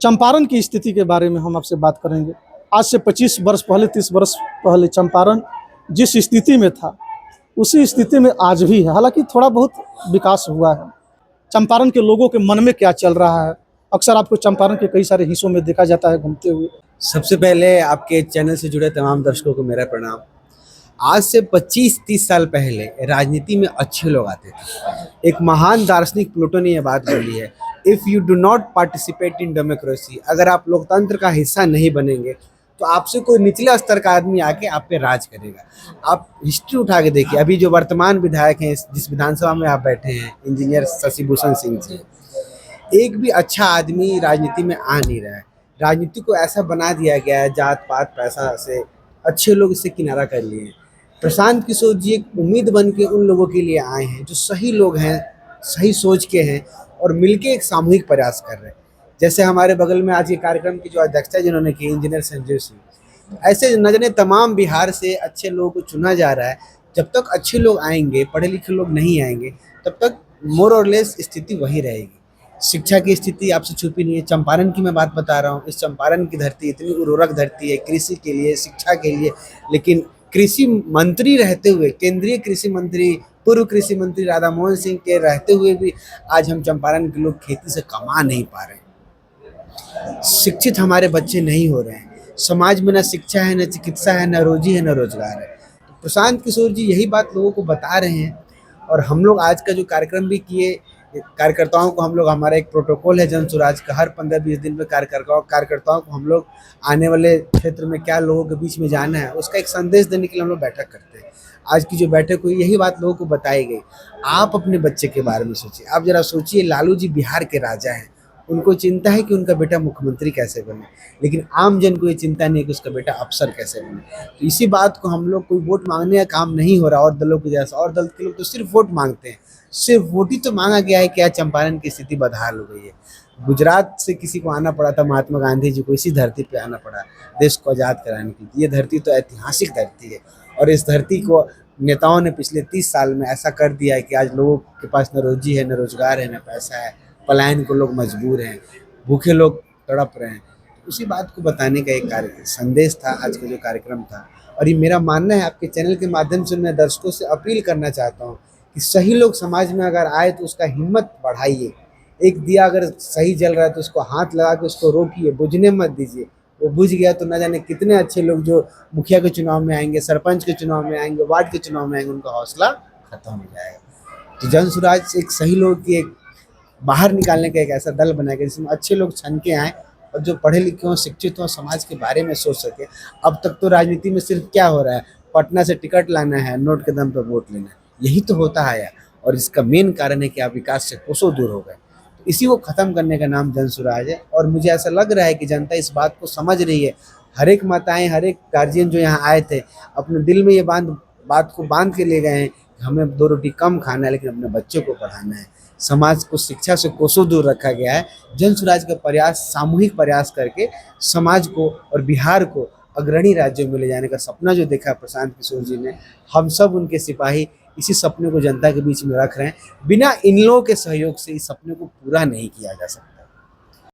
चंपारण की स्थिति के बारे में हम आपसे बात करेंगे। आज से 25 वर्ष पहले, 30 वर्ष पहले चंपारण जिस स्थिति में था, उसी स्थिति में आज भी है। हालांकि थोड़ा बहुत विकास हुआ है। चंपारण के लोगों के मन में क्या चल रहा है, अक्सर आपको चंपारण के कई सारे हिस्सों में देखा जाता है घूमते हुए। सबसे पहले आपके चैनल से जुड़े तमाम दर्शकों को मेरा प्रणाम। आज से 25-30 साल पहले राजनीति में अच्छे लोग आते थे। एक महान दार्शनिक प्लूटो ने यह बात बोली है, if you do not participate in democracy, अगर आप लोकतंत्र का हिस्सा नहीं बनेंगे तो आपसे कोई निचले स्तर का आदमी आके आप पे राज करेगा। आप हिस्ट्री उठा के देखिए, अभी जो वर्तमान विधायक हैं, जिस विधानसभा में आप बैठे हैं, इंजीनियर शशि भूषण सिंह जी, एक भी अच्छा आदमी राजनीति में आ नहीं रहा है। राजनीति को ऐसा बना दिया गया है, जात पात पैसा से अच्छे लोग इससे किनारा कर लिए हैं। प्रशांत किशोर जी एक उम्मीद बन के उन लोगों के लिए आए हैं जो सही लोग हैं, सही सोच के हैं और मिलके एक सामूहिक प्रयास कर रहे हैं। जैसे हमारे बगल में आज के कार्यक्रम की जो अध्यक्षता जिन्होंने की, इंजीनियर संजय सिंह, ऐसे न जाने तमाम बिहार से अच्छे लोगों को चुना जा रहा है। जब तक अच्छे लोग आएंगे, पढ़े लिखे लोग नहीं आएंगे, तब तक मोर और लेस स्थिति वही रहेगी। शिक्षा की स्थिति आपसे छुपी नहीं है। चंपारण की मैं बात बता रहा हूँ। इस चंपारण की धरती इतनी उर्वरक धरती है कृषि के लिए, शिक्षा के लिए, लेकिन कृषि मंत्री रहते हुए, केंद्रीय कृषि मंत्री, पूर्व कृषि मंत्री राधा मोहन सिंह के रहते हुए भी आज हम चंपारण के लोग खेती से कमा नहीं पा रहे हैं। शिक्षित हमारे बच्चे नहीं हो रहे हैं। समाज में न शिक्षा है, न चिकित्सा है, न रोजी है, न रोजगार है। तो प्रशांत किशोर जी यही बात लोगों को बता रहे हैं। और हम लोग आज का जो कार्यक्रम भी किए, कार्यकर्ताओं को हम लोग, हमारा एक प्रोटोकॉल है जन स्वराज का, हर 15-20 दिन में कार्यकर्ताओं को हम लोग आने वाले क्षेत्र में क्या लोगों के बीच में जाना है, उसका एक संदेश देने के लिए हम लोग बैठक करते हैं। आज की जो बैठक हुई, यही बात लोगों को बताई गई। आप अपने बच्चे के बारे में सोचिए। आप जरा सोचिए, लालू जी बिहार के राजा हैं, उनको चिंता है कि उनका बेटा मुख्यमंत्री कैसे बने, लेकिन आम जन को ये चिंता नहीं है कि उसका बेटा अफसर कैसे बने। तो इसी बात को हम लोग, कोई वोट मांगने का काम नहीं हो रहा और दलों के जैसा, और दल के लोग तो सिर्फ वोट मांगते हैं। सिर्फ वोट ही तो मांगा गया है कि आज चंपारण की स्थिति बदहाल हो गई है। गुजरात से किसी को आना पड़ा था, महात्मा गांधी जी को इसी धरती पे आना पड़ा देश को आज़ाद कराने के लिए। ये धरती तो ऐतिहासिक धरती है और इस धरती को नेताओं ने पिछले 30 साल में ऐसा कर दिया है कि आज लोगों के पास न रोजी है, न रोजगार है, न पैसा है। पलायन को लोग मजबूर हैं, भूखे लोग तड़प रहे हैं। उसी बात को बताने का एक संदेश था आज का जो कार्यक्रम था। और ये मेरा मानना है, आपके चैनल के माध्यम से मैं दर्शकों से अपील करना चाहता हूँ कि सही लोग समाज में अगर आए तो उसका हिम्मत बढ़ाइए। एक दिया अगर सही जल रहा है तो उसको हाथ लगा के उसको रोकिए, बुझने मत दीजिए। वो बुझ गया तो न जाने कितने अच्छे लोग जो मुखिया के चुनाव में आएंगे, सरपंच के चुनाव में आएंगे, वार्ड के चुनाव में आएंगे, उनका हौसला खत्म हो जाएगा। तो जन स्वराज एक सही लोग की एक बाहर निकालने का एक ऐसा दल बनाएगा जिसमें अच्छे लोग छन के आएँ और जो पढ़े लिखे हों, शिक्षित हों, समाज के बारे में सोच सके। अब तक तो राजनीति में सिर्फ क्या हो रहा है, पटना से टिकट लाना है, नोट के दम पर वोट लेना है, यही तो होता है। और इसका मेन कारण है कि आप विकास से कोसों दूर हो गए। तो इसी को ख़त्म करने का नाम जन स्वराज है। और मुझे ऐसा लग रहा है कि जनता इस बात को समझ रही है। हर एक माताएँ, हर एक गार्जियन जो यहाँ आए थे, अपने दिल में ये बात को बांध के ले गए हैं कि हमें 2 रोटी कम खाना है, लेकिन अपने बच्चों को पढ़ाना है। समाज को शिक्षा से कोसों दूर रखा गया है। जन स्वराज का प्रयास, सामूहिक प्रयास करके समाज को और बिहार को अग्रणी राज्यों में ले जाने का सपना जो देखा प्रशांत किशोर जी ने, हम सब उनके सिपाही इसी सपने को जनता के बीच में रख रहे हैं। बिना इन लोगों के सहयोग से इस सपने को पूरा नहीं किया जा सकता।